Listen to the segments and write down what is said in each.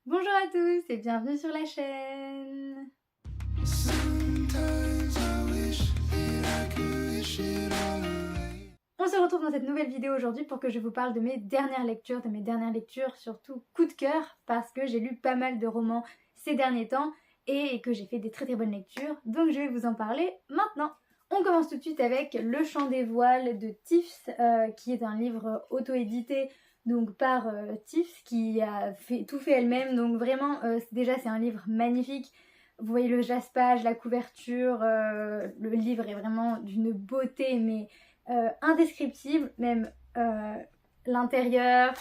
Bonjour à tous et bienvenue sur la chaîne. On se retrouve dans cette nouvelle vidéo aujourd'hui pour que je vous parle de mes dernières lectures, surtout coup de cœur, parce que j'ai lu pas mal de romans ces derniers temps et que j'ai fait des très bonnes lectures, donc je vais vous en parler maintenant. On commence tout de suite avec Le Chant des Voiles de Tiffs, qui est un livre auto-édité donc par Tiffs, qui a tout fait elle-même, donc vraiment déjà c'est un livre magnifique. Vous voyez le jaspage, la couverture, le livre est vraiment d'une beauté mais indescriptible, même l'intérieur,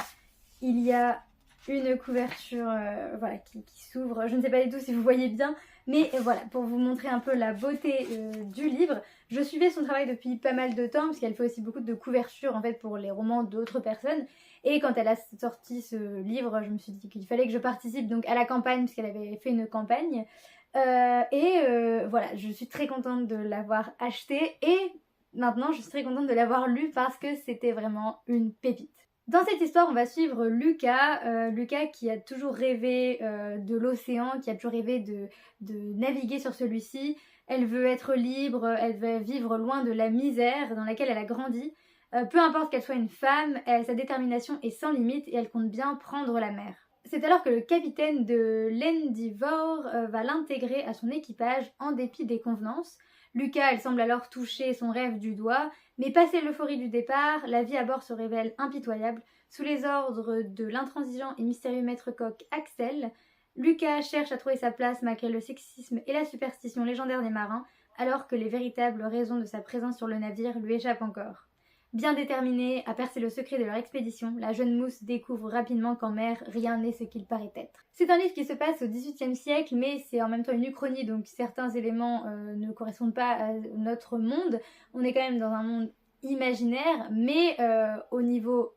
il y a une couverture voilà, qui s'ouvre, je ne sais pas du tout si vous voyez bien, mais voilà, pour vous montrer un peu la beauté du livre. Je suivais son travail depuis pas mal de temps, parce qu'elle fait aussi beaucoup de couvertures en fait pour les romans d'autres personnes, et quand elle a sorti ce livre, je me suis dit qu'il fallait que je participe donc à la campagne, parce qu'elle avait fait une campagne, voilà, je suis très contente de l'avoir acheté, et maintenant je suis très contente de l'avoir lu parce que c'était vraiment une pépite. Dans cette histoire, on va suivre Lucas, Lucas qui a toujours rêvé de l'océan, qui a toujours rêvé de naviguer sur celui-ci. Elle veut être libre, elle veut vivre loin de la misère dans laquelle elle a grandi. Peu importe qu'elle soit une femme, sa détermination est sans limite et elle compte bien prendre la mer. C'est alors que le capitaine de l'Endeavour va l'intégrer à son équipage en dépit des convenances. Lucas, elle semble alors toucher son rêve du doigt, mais passé l'euphorie du départ, la vie à bord se révèle impitoyable. Sous les ordres de l'intransigeant et mystérieux maître coq Axel, Lucas cherche à trouver sa place malgré le sexisme et la superstition légendaire des marins, alors que les véritables raisons de sa présence sur le navire lui échappent encore. Bien déterminée à percer le secret de leur expédition, la jeune mousse découvre rapidement qu'en mer, rien n'est ce qu'il paraît être. C'est un livre qui se passe au XVIIIe siècle, mais c'est en même temps une uchronie, donc certains éléments ne correspondent pas à notre monde. On est quand même dans un monde imaginaire, mais au niveau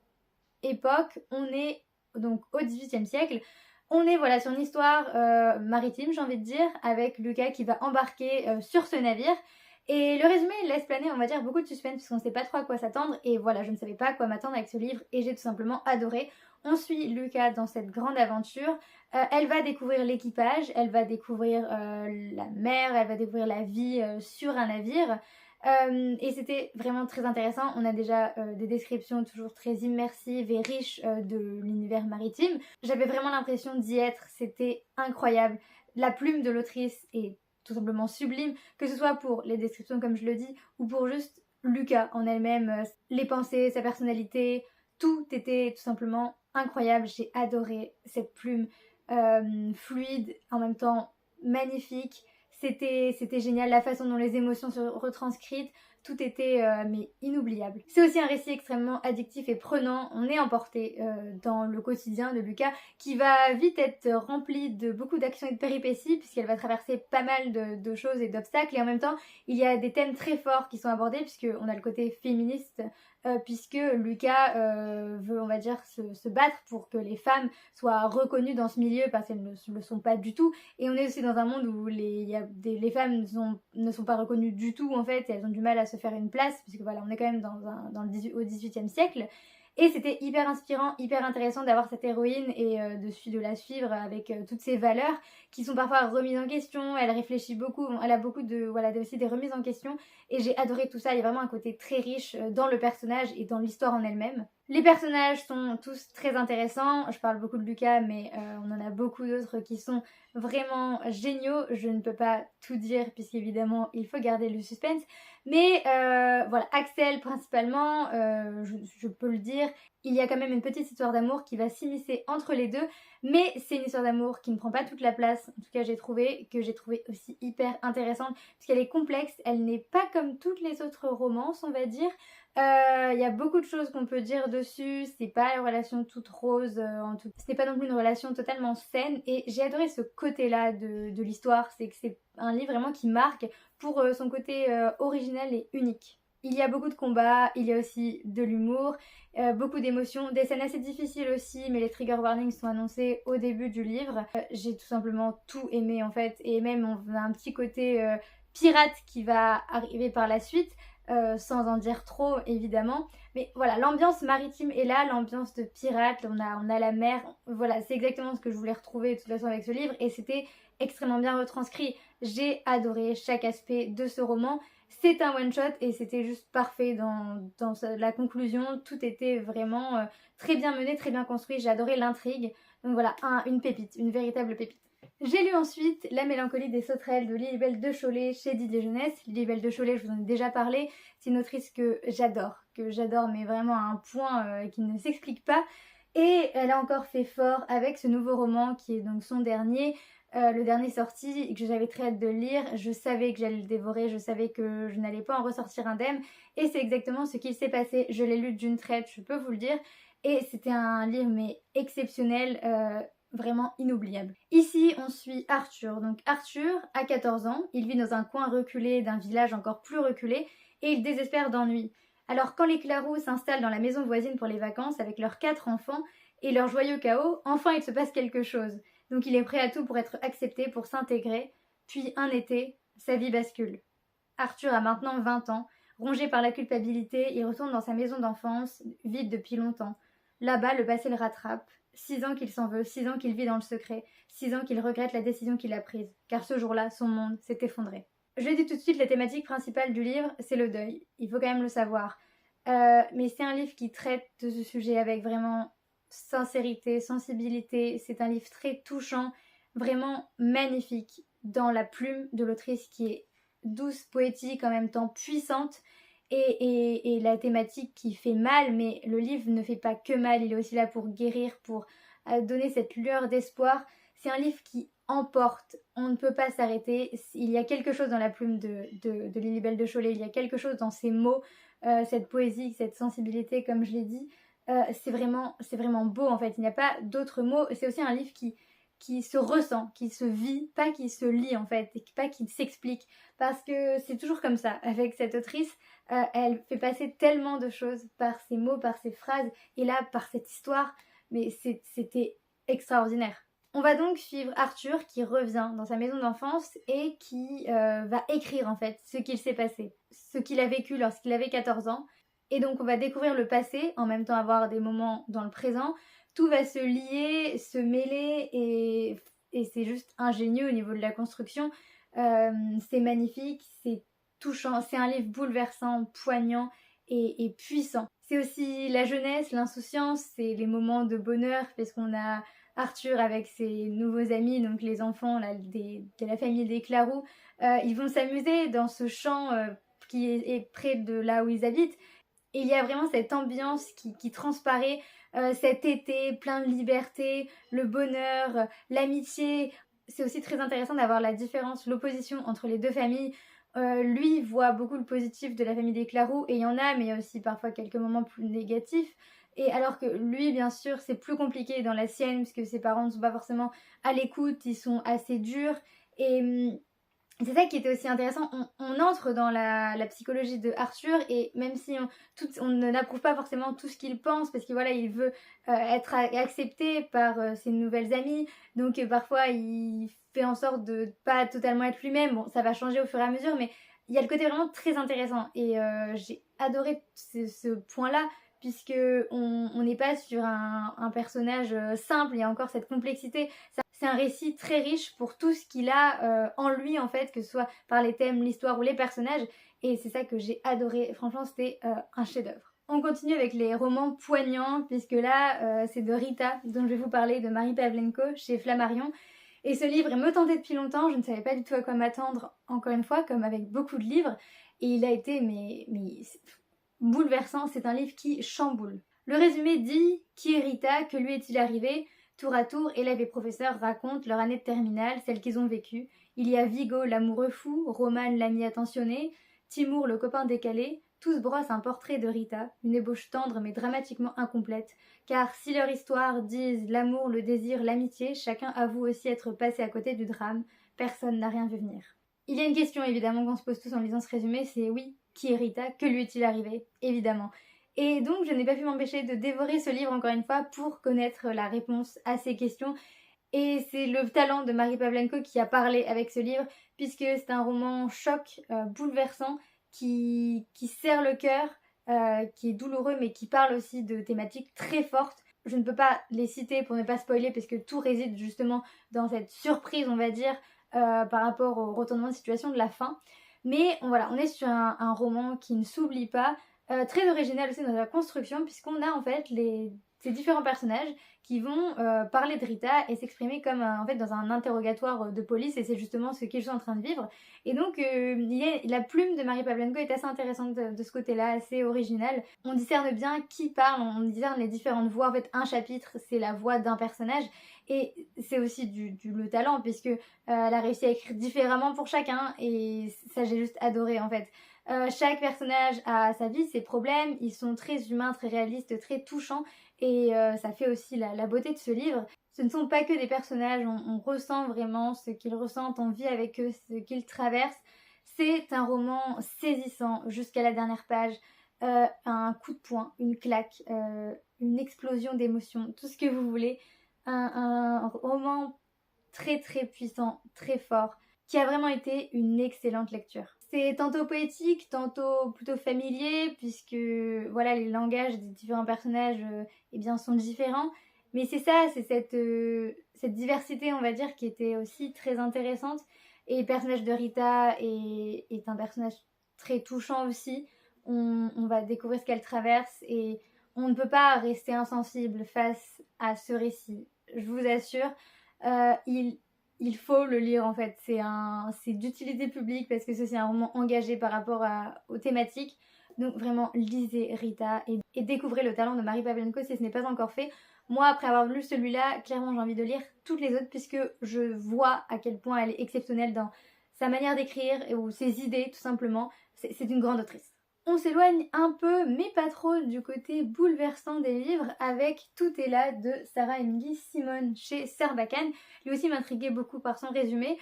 époque, on est donc au XVIIIe siècle. On est voilà sur une histoire maritime, j'ai envie de dire, avec Lucas qui va embarquer sur ce navire. Et le résumé laisse planer, on va dire, beaucoup de suspense puisqu'on ne sait pas trop à quoi s'attendre. Et voilà, je ne savais pas à quoi m'attendre avec ce livre et j'ai tout simplement adoré. On suit Lucas dans cette grande aventure. Elle va découvrir l'équipage, elle va découvrir la mer, elle va découvrir la vie sur un navire. Et c'était vraiment très intéressant. On a déjà des descriptions toujours très immersives et riches de l'univers maritime. J'avais vraiment l'impression d'y être, c'était incroyable. La plume de l'autrice est tout simplement sublime, que ce soit pour les descriptions comme je le dis, ou pour juste Lucas en elle-même, les pensées, sa personnalité, tout était tout simplement incroyable. J'ai adoré cette plume fluide, en même temps magnifique. C'était génial, la façon dont les émotions se retranscrites, tout était mais inoubliable. C'est aussi un récit extrêmement addictif et prenant. On est emporté dans le quotidien de Lucas qui va vite être rempli de beaucoup d'actions et de péripéties puisqu'elle va traverser pas mal de choses et d'obstacles, et en même temps il y a des thèmes très forts qui sont abordés puisqu'on a le côté féministe, puisque Lucas veut, on va dire, se battre pour que les femmes soient reconnues dans ce milieu parce qu'elles ne le sont pas du tout. Et on est aussi dans un monde où les femmes ne sont pas reconnues du tout en fait, et elles ont du mal à se faire une place, puisque voilà, on est quand même au XVIIIe siècle. Et c'était hyper inspirant, hyper intéressant d'avoir cette héroïne et de la suivre avec toutes ses valeurs qui sont parfois remises en question. Elle réfléchit beaucoup, elle a beaucoup aussi des remises en question, et j'ai adoré tout ça. Il y a vraiment un côté très riche dans le personnage et dans l'histoire en elle-même. Les personnages sont tous très intéressants. Je parle beaucoup de Lucas, mais on en a beaucoup d'autres qui sont vraiment géniaux. Je ne peux pas tout dire puisqu'évidemment il faut garder le suspense. Mais voilà, Axel principalement, je peux le dire, il y a quand même une petite histoire d'amour qui va s'immiscer entre les deux, mais c'est une histoire d'amour qui ne prend pas toute la place. En tout cas, j'ai trouvé aussi hyper intéressante puisqu'elle est complexe, elle n'est pas comme toutes les autres romances, on va dire. Il y a beaucoup de choses qu'on peut dire dessus, c'est pas une relation toute rose, ce n'est pas non plus une relation totalement saine, et j'ai adoré ce côté-là de l'histoire, c'est que c'est un livre vraiment qui marque pour son côté original et unique. Il y a beaucoup de combats, il y a aussi de l'humour, beaucoup d'émotions, des scènes assez difficiles aussi, mais les trigger warnings sont annoncés au début du livre. J'ai tout simplement tout aimé en fait, et même on a un petit côté pirate qui va arriver par la suite. sans en dire trop évidemment. Mais voilà, l'ambiance maritime est là, l'ambiance de pirate, on a la mer, voilà, c'est exactement ce que je voulais retrouver de toute façon avec ce livre et c'était extrêmement bien retranscrit. J'ai adoré chaque aspect de ce roman. C'est un one-shot et c'était juste parfait dans la conclusion. Tout était vraiment très bien mené, très bien construit. J'ai adoré l'intrigue. Donc voilà, une pépite, une véritable pépite. J'ai lu ensuite La mélancolie des sauterelles de Lilibelle de Cholet chez Didier Jeunesse. Lilibelle de Cholet, je vous en ai déjà parlé. C'est une autrice que j'adore mais vraiment à un point qui ne s'explique pas. Et elle a encore fait fort avec ce nouveau roman qui est donc son dernier. Le dernier sorti et que j'avais très hâte de lire, je savais que j'allais le dévorer, je savais que je n'allais pas en ressortir indemne et c'est exactement ce qui s'est passé. Je l'ai lu d'une traite, je peux vous le dire, et c'était un livre mais exceptionnel, vraiment inoubliable. Ici on suit Arthur, donc Arthur a 14 ans, il vit dans un coin reculé d'un village encore plus reculé et il désespère d'ennui. Alors quand les Claroux s'installent dans la maison voisine pour les vacances avec leurs 4 enfants et leur joyeux chaos, enfin il se passe quelque chose. Donc il est prêt à tout pour être accepté, pour s'intégrer. Puis un été, sa vie bascule. Arthur a maintenant 20 ans. Rongé par la culpabilité, il retourne dans sa maison d'enfance, vide depuis longtemps. Là-bas, le passé le rattrape. 6 ans qu'il s'en veut, 6 ans qu'il vit dans le secret, 6 ans qu'il regrette la décision qu'il a prise. Car ce jour-là, son monde s'est effondré. Je dis tout de suite, la thématique principale du livre, c'est le deuil. Il faut quand même le savoir. Mais c'est un livre qui traite de ce sujet avec vraiment sincérité, sensibilité. C'est un livre très touchant, vraiment magnifique dans la plume de l'autrice qui est douce, poétique, en même temps puissante et la thématique qui fait mal, mais le livre ne fait pas que mal, il est aussi là pour guérir, pour donner cette lueur d'espoir. C'est un livre qui emporte, on ne peut pas s'arrêter. Il y a quelque chose dans la plume de Lilibelle de Cholet, il y a quelque chose dans ses mots, cette poésie, cette sensibilité, comme je l'ai dit. C'est vraiment beau en fait, il n'y a pas d'autres mots. C'est aussi un livre qui se ressent, qui se vit, pas qui se lit en fait, et pas qui s'explique. Parce que c'est toujours comme ça, avec cette autrice, elle fait passer tellement de choses par ses mots, par ses phrases, et là par cette histoire, mais c'était extraordinaire. On va donc suivre Arthur qui revient dans sa maison d'enfance et qui va écrire en fait ce qu'il s'est passé, ce qu'il a vécu lorsqu'il avait 14 ans. Et donc on va découvrir le passé, en même temps avoir des moments dans le présent. Tout va se lier, se mêler et c'est juste ingénieux au niveau de la construction. C'est magnifique, c'est touchant, c'est un livre bouleversant, poignant et puissant. C'est aussi la jeunesse, l'insouciance, c'est les moments de bonheur parce qu'on a Arthur avec ses nouveaux amis, donc les enfants là, de la famille des Claroux. Ils vont s'amuser dans ce champ qui est près de là où ils habitent. Et il y a vraiment cette ambiance qui transparaît, cet été plein de liberté, le bonheur, l'amitié. C'est aussi très intéressant d'avoir la différence, l'opposition entre les deux familles. Lui voit beaucoup le positif de la famille des Claroux, et il y en a, mais il y a aussi parfois quelques moments plus négatifs. Et alors que lui, bien sûr, c'est plus compliqué dans la sienne, parce que ses parents ne sont pas forcément à l'écoute, ils sont assez durs. Et c'est ça qui était aussi intéressant, on entre dans la psychologie de Arthur et même si on n'approuve pas forcément tout ce qu'il pense parce que voilà il veut être accepté par ses nouvelles amies, donc parfois il fait en sorte de pas totalement être lui-même. Bon, ça va changer au fur et à mesure, mais il y a le côté vraiment très intéressant et j'ai adoré ce point-là puisque on n'est pas sur un personnage simple, il y a encore cette complexité. C'est un récit très riche pour tout ce qu'il a en lui en fait, que ce soit par les thèmes, l'histoire ou les personnages. Et c'est ça que j'ai adoré. Franchement, c'était un chef-d'œuvre. On continue avec les romans poignants, puisque là, c'est de Rita, dont je vais vous parler, de Marie Pavlenko, chez Flammarion. Et ce livre me tentait depuis longtemps, je ne savais pas du tout à quoi m'attendre, encore une fois, comme avec beaucoup de livres. Et il a été mais bouleversant, c'est un livre qui chamboule. Le résumé dit « Qui est Rita? Que lui est-il arrivé ?» Tour à tour, élèves et professeurs racontent leur année de terminale, celle qu'ils ont vécue. Il y a Vigo, l'amoureux fou, Roman, l'ami attentionné, Timour, le copain décalé. Tous brossent un portrait de Rita, une ébauche tendre mais dramatiquement incomplète. Car si leur histoire disent l'amour, le désir, l'amitié, chacun avoue aussi être passé à côté du drame. Personne n'a rien vu venir. Il y a une question évidemment qu'on se pose tous en lisant ce résumé, c'est oui, qui est Rita? Que lui est-il arrivé? Évidemment. Et donc je n'ai pas pu m'empêcher de dévorer ce livre encore une fois pour connaître la réponse à ces questions. Et c'est le talent de Marie Pavlenko qui a parlé avec ce livre, puisque c'est un roman choc, bouleversant, qui serre le cœur, qui est douloureux mais qui parle aussi de thématiques très fortes. Je ne peux pas les citer pour ne pas spoiler parce que tout réside justement dans cette surprise, on va dire, par rapport au retournement de situation de la fin. Mais voilà, on est sur un roman qui ne s'oublie pas, très original aussi dans sa construction, puisqu'on a en fait ces différents personnages qui vont parler de Rita et s'exprimer comme en fait dans un interrogatoire de police, et c'est justement ce qu'ils sont en train de vivre. Et donc la plume de Marie Pavlenko est assez intéressante de ce côté-là, assez originale. On discerne bien qui parle, on discerne les différentes voix. En fait, un chapitre, c'est la voix d'un personnage, et c'est aussi le talent, puisque elle a réussi à écrire différemment pour chacun, et ça j'ai juste adoré en fait. Chaque personnage a sa vie, ses problèmes, ils sont très humains, très réalistes, très touchants, et ça fait aussi la beauté de ce livre. Ce ne sont pas que des personnages, on ressent vraiment ce qu'ils ressentent, on vit avec eux, ce qu'ils traversent. C'est un roman saisissant jusqu'à la dernière page, un coup de poing, une claque, une explosion d'émotions, tout ce que vous voulez. Un roman très très puissant, très fort, qui a vraiment été une excellente lecture. C'est tantôt poétique, tantôt plutôt familier, puisque voilà, les langages des différents personnages eh bien, sont différents. Mais c'est ça, c'est cette diversité, on va dire, qui était aussi très intéressante. Et le personnage de Rita est un personnage très touchant aussi. On va découvrir ce qu'elle traverse et on ne peut pas rester insensible face à ce récit. Je vous assure, il faut le lire en fait. C'est d'utilité publique parce que c'est un roman engagé par rapport aux thématiques. Donc vraiment, lisez Rita et découvrez le talent de Marie Pavlenko si ce n'est pas encore fait. Moi, après avoir lu celui-là, clairement j'ai envie de lire toutes les autres puisque je vois à quel point elle est exceptionnelle dans sa manière d'écrire ou ses idées tout simplement. C'est une grande autrice. On s'éloigne un peu, mais pas trop, du côté bouleversant des livres avec Tout est là de Sarah Emily Simon chez Sarbacane. Lui aussi m'intriguait beaucoup par son résumé.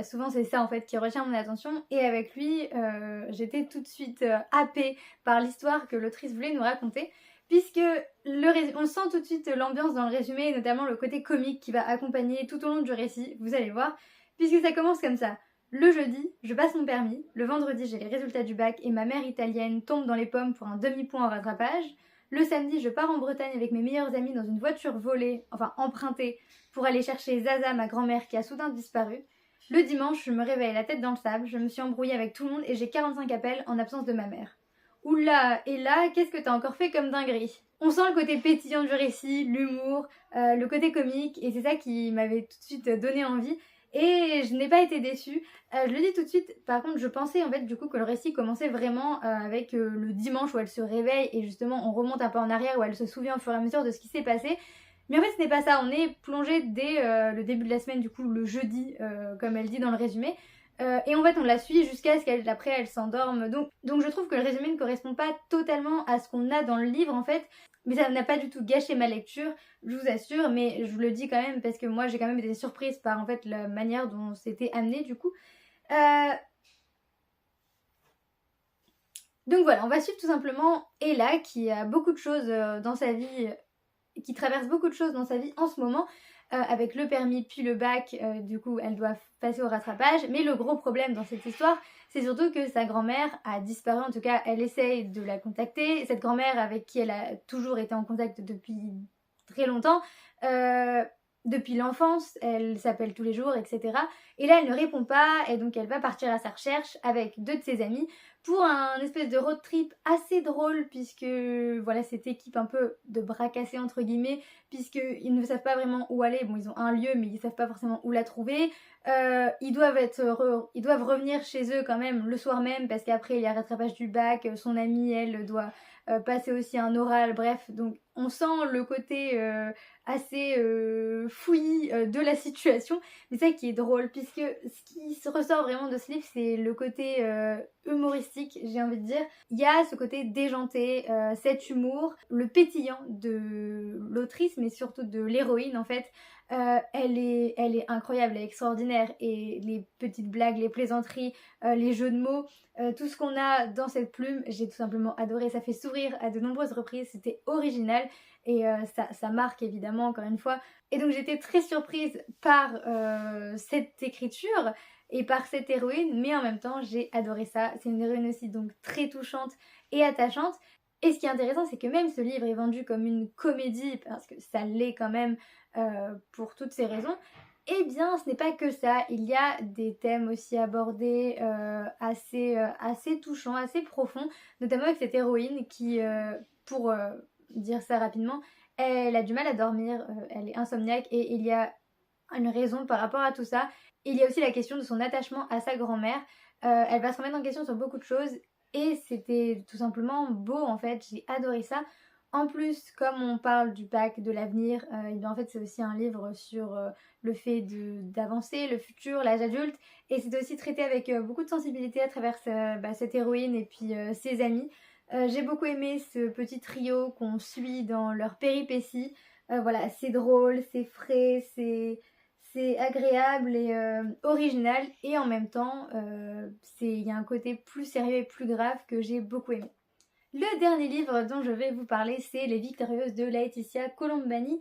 Souvent c'est ça en fait qui retient mon attention. Et avec lui, j'étais tout de suite happée par l'histoire que l'autrice voulait nous raconter. Puisque on sent tout de suite l'ambiance dans le résumé, et notamment le côté comique qui va accompagner tout au long du récit, vous allez voir. Puisque ça commence comme ça. Le jeudi, je passe mon permis. Le vendredi, j'ai les résultats du bac et ma mère italienne tombe dans les pommes pour un demi-point en rattrapage. Le samedi, je pars en Bretagne avec mes meilleurs amis dans une voiture volée, enfin empruntée, pour aller chercher Zaza, ma grand-mère qui a soudain disparu. Le dimanche, je me réveille la tête dans le sable, je me suis embrouillée avec tout le monde et j'ai 45 appels en absence de ma mère. Oula, et là, qu'est-ce que t'as encore fait comme dinguerie? On sent le côté pétillant du récit, l'humour, le côté comique, et c'est ça qui m'avait tout de suite donné envie. Et je n'ai pas été déçue. Je le dis tout de suite, par contre je pensais en fait du coup que le récit commençait vraiment avec le dimanche où elle se réveille et justement on remonte un peu en arrière où elle se souvient au fur et à mesure de ce qui s'est passé. Mais en fait ce n'est pas ça, on est plongé dès le début de la semaine, du coup le jeudi comme elle dit dans le résumé. Et en fait on la suit jusqu'à ce qu'après elle s'endorme. Donc je trouve que le résumé ne correspond pas totalement à ce qu'on a dans le livre en fait. Mais ça n'a pas du tout gâché ma lecture, je vous assure, mais je vous le dis quand même parce que moi j'ai quand même été surprise par en fait la manière dont c'était amené du coup. Donc voilà, on va suivre tout simplement Ella qui a beaucoup de choses dans sa vie, qui traverse beaucoup de choses dans sa vie en ce moment. Avec le permis puis le bac, du coup elle doit passer au rattrapage. Mais le gros problème dans cette histoire, c'est surtout que sa grand-mère a disparu, en tout cas elle essaye de la contacter. Cette grand-mère avec qui elle a toujours été en contact depuis très longtemps, depuis l'enfance, elle s'appelle tous les jours, etc. Et là elle ne répond pas et donc elle va partir à sa recherche avec deux de ses amis pour un espèce de road trip assez drôle puisque voilà cette équipe un peu de bras cassés entre guillemets puisqu'ils ne savent pas vraiment où aller. Bon ils ont un lieu mais ils ne savent pas forcément où la trouver. Ils doivent revenir chez eux quand même le soir même parce qu'après il y a rattrapage du bac, son amie elle doit passer aussi un oral, bref donc on sent le côté assez fouillis de la situation, mais c'est ça qui est drôle puisque ce qui se ressort vraiment de ce livre c'est le côté humoristique, j'ai envie de dire. Il y a ce côté déjanté, cet humour, le pétillant de l'autrice mais surtout de l'héroïne en fait. Elle est incroyable, elle est extraordinaire et les petites blagues, les plaisanteries, les jeux de mots, tout ce qu'on a dans cette plume, j'ai tout simplement adoré. Ça fait sourire à de nombreuses reprises, c'était original et ça marque évidemment encore une fois. Et donc j'étais très surprise par cette écriture et par cette héroïne, mais en même temps j'ai adoré ça. C'est une héroïne aussi donc très touchante et attachante. Et ce qui est intéressant, c'est que même ce livre est vendu comme une comédie, parce que ça l'est quand même pour toutes ces raisons, eh bien ce n'est pas que ça. Il y a des thèmes aussi abordés assez touchants, assez profonds, notamment avec cette héroïne qui, pour dire ça rapidement, elle a du mal à dormir, elle est insomniaque et il y a une raison par rapport à tout ça. Il y a aussi la question de son attachement à sa grand-mère. Elle va se remettre en question sur beaucoup de choses et c'était tout simplement beau en fait, j'ai adoré ça. En plus, comme on parle du pacte de l'avenir, en fait c'est aussi un livre sur le fait d'avancer, le futur, l'âge adulte, et c'est aussi traité avec beaucoup de sensibilité à travers cette héroïne et puis ses amis. J'ai beaucoup aimé ce petit trio qu'on suit dans leur péripéties. Voilà, c'est drôle, c'est frais, c'est agréable et original, et en même temps il y a un côté plus sérieux et plus grave que j'ai beaucoup aimé. Le dernier livre dont je vais vous parler, c'est Les Victorieuses de Laetitia Colombani.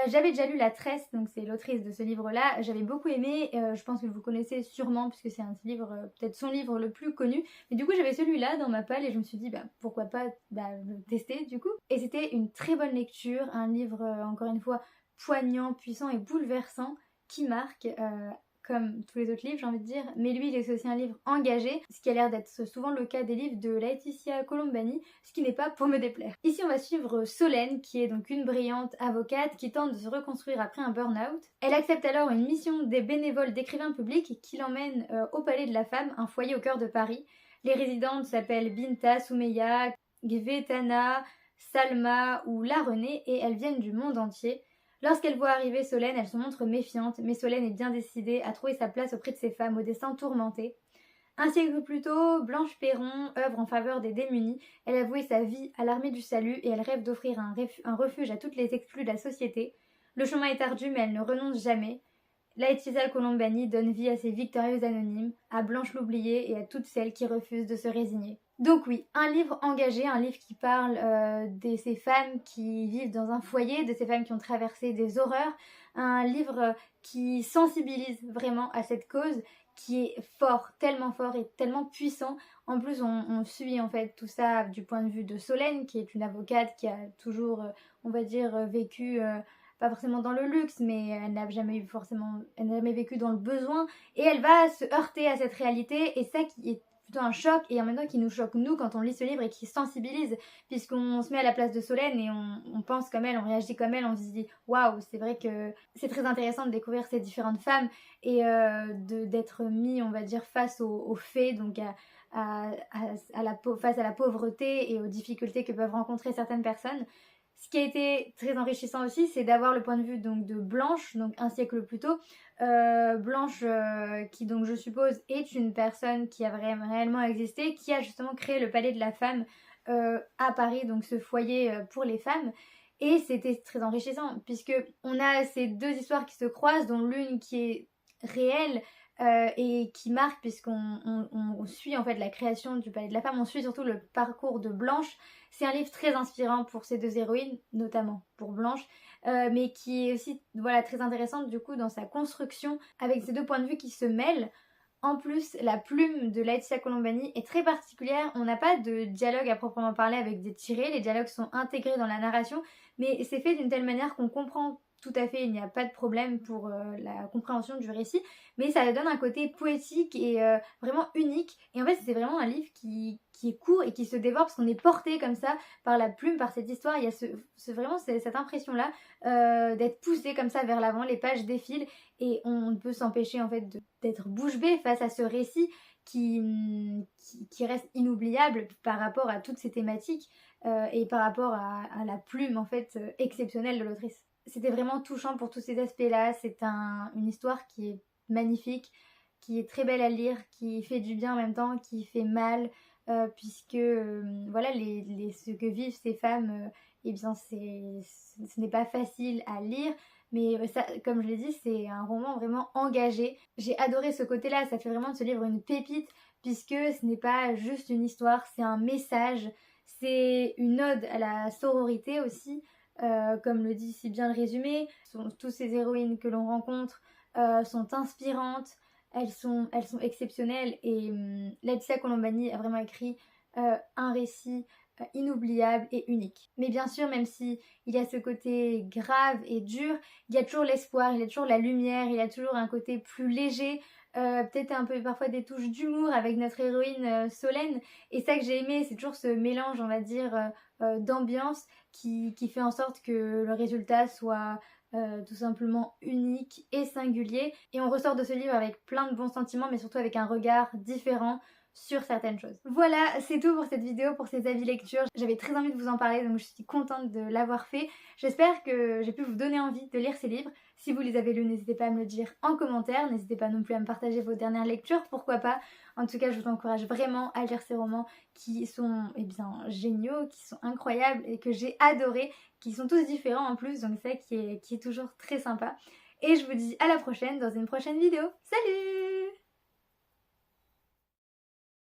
J'avais déjà lu La Tresse, donc c'est l'autrice de ce livre-là. J'avais beaucoup aimé, je pense que vous connaissez sûrement puisque c'est un livre, peut-être son livre le plus connu. Mais du coup j'avais celui-là dans ma palle et je me suis dit pourquoi pas le tester du coup. Et c'était une très bonne lecture, un livre encore une fois poignant, puissant et bouleversant qui marque. Comme tous les autres livres j'ai envie de dire, mais lui il est aussi un livre engagé, ce qui a l'air d'être souvent le cas des livres de Laetitia Colombani, ce qui n'est pas pour me déplaire. Ici on va suivre Solène, qui est donc une brillante avocate qui tente de se reconstruire après un burn-out. Elle accepte alors une mission des bénévoles d'écrivains publics qui l'emmène au Palais de la Femme, un foyer au cœur de Paris. Les résidentes s'appellent Binta, Soumeya, Gvetana, Salma ou La Renée et elles viennent du monde entier. Lorsqu'elle voit arriver Solène, elle se montre méfiante, mais Solène est bien décidée à trouver sa place auprès de ces femmes au destin tourmenté. Un siècle plus tôt, Blanche Perron œuvre en faveur des démunis. Elle a voué sa vie à l'armée du salut et elle rêve d'offrir un refuge à toutes les exclus de la société. Le chemin est ardu, mais elle ne renonce jamais. Laetitia Colombani donne vie à ces victorieuses anonymes, à Blanche l'oubliée et à toutes celles qui refusent de se résigner. Donc oui, un livre engagé, un livre qui parle de ces femmes qui vivent dans un foyer, de ces femmes qui ont traversé des horreurs, un livre qui sensibilise vraiment à cette cause, qui est fort et tellement puissant. En plus, on suit en fait tout ça du point de vue de Solène, qui est une avocate qui a toujours, on va dire, vécu... pas forcément dans le luxe, mais elle n'a jamais vécu dans le besoin, et elle va se heurter à cette réalité, et ça qui est plutôt un choc, et en même temps qui nous choque nous quand on lit ce livre et qui sensibilise, puisqu'on se met à la place de Solène et on pense comme elle, on réagit comme elle, on se dit waouh, c'est vrai que c'est très intéressant de découvrir ces différentes femmes et d'être mis, on va dire, face aux faits, donc face à la pauvreté et aux difficultés que peuvent rencontrer certaines personnes. Ce qui a été très enrichissant aussi, c'est d'avoir le point de vue donc de Blanche, donc un siècle plus tôt. Blanche, qui donc je suppose est une personne qui a réellement existé, qui a justement créé le Palais de la Femme à Paris, donc ce foyer pour les femmes. Et c'était très enrichissant, puisque on a ces deux histoires qui se croisent, dont l'une qui est réelle, et qui marque, puisqu'on suit en fait la création du Palais de la Femme, on suit surtout le parcours de Blanche. C'est un livre très inspirant pour ces deux héroïnes, notamment pour Blanche, mais qui est aussi très intéressante du coup dans sa construction, avec ces deux points de vue qui se mêlent. En plus, la plume de Laetitia Colombani est très particulière. On n'a pas de dialogue à proprement parler avec des tirés, les dialogues sont intégrés dans la narration, mais c'est fait d'une telle manière qu'on comprend tout à fait, il n'y a pas de problème pour la compréhension du récit, mais ça donne un côté poétique et vraiment unique. Et en fait, c'est vraiment un livre qui est court et qui se dévore parce qu'on est porté comme ça par la plume, par cette histoire. Il y a vraiment cette impression-là d'être poussé comme ça vers l'avant, les pages défilent et on ne peut s'empêcher en fait d'être bouche bée face à ce récit qui reste inoubliable par rapport à toutes ces thématiques et par rapport à la plume en fait exceptionnelle de l'autrice. C'était vraiment touchant pour tous ces aspects-là. C'est une histoire qui est magnifique, qui est très belle à lire, qui fait du bien en même temps, qui fait mal, puisque ce que vivent ces femmes, eh bien ce n'est pas facile à lire, mais ça, comme je l'ai dit, c'est un roman vraiment engagé. J'ai adoré ce côté-là, ça fait vraiment de ce livre une pépite, puisque ce n'est pas juste une histoire, c'est un message, c'est une ode à la sororité aussi. Comme le dit si bien le résumé, toutes ces héroïnes que l'on rencontre sont inspirantes, elles sont exceptionnelles et Laetitia Colombani a vraiment écrit un récit inoubliable et unique. Mais bien sûr, même si il y a ce côté grave et dur, il y a toujours l'espoir, il y a toujours la lumière, il y a toujours un côté plus léger, peut-être un peu parfois des touches d'humour avec notre héroïne Solène. Et ça que j'ai aimé, c'est toujours ce mélange, on va dire, d'ambiance qui fait en sorte que le résultat soit tout simplement unique et singulier. Et on ressort de ce livre avec plein de bons sentiments, mais surtout avec un regard différent sur certaines choses. Voilà, c'est tout pour cette vidéo, pour ces avis lecture. J'avais très envie de vous en parler, donc je suis contente de l'avoir fait. J'espère que j'ai pu vous donner envie de lire ces livres. Si vous les avez lus, n'hésitez pas à me le dire en commentaire. N'hésitez pas non plus à me partager vos dernières lectures, pourquoi pas. En tout cas, je vous encourage vraiment à lire ces romans qui sont géniaux, qui sont incroyables et que j'ai adoré, qui sont tous différents en plus, donc c'est ça qui est toujours très sympa. Et je vous dis à la prochaine dans une prochaine vidéo. Salut!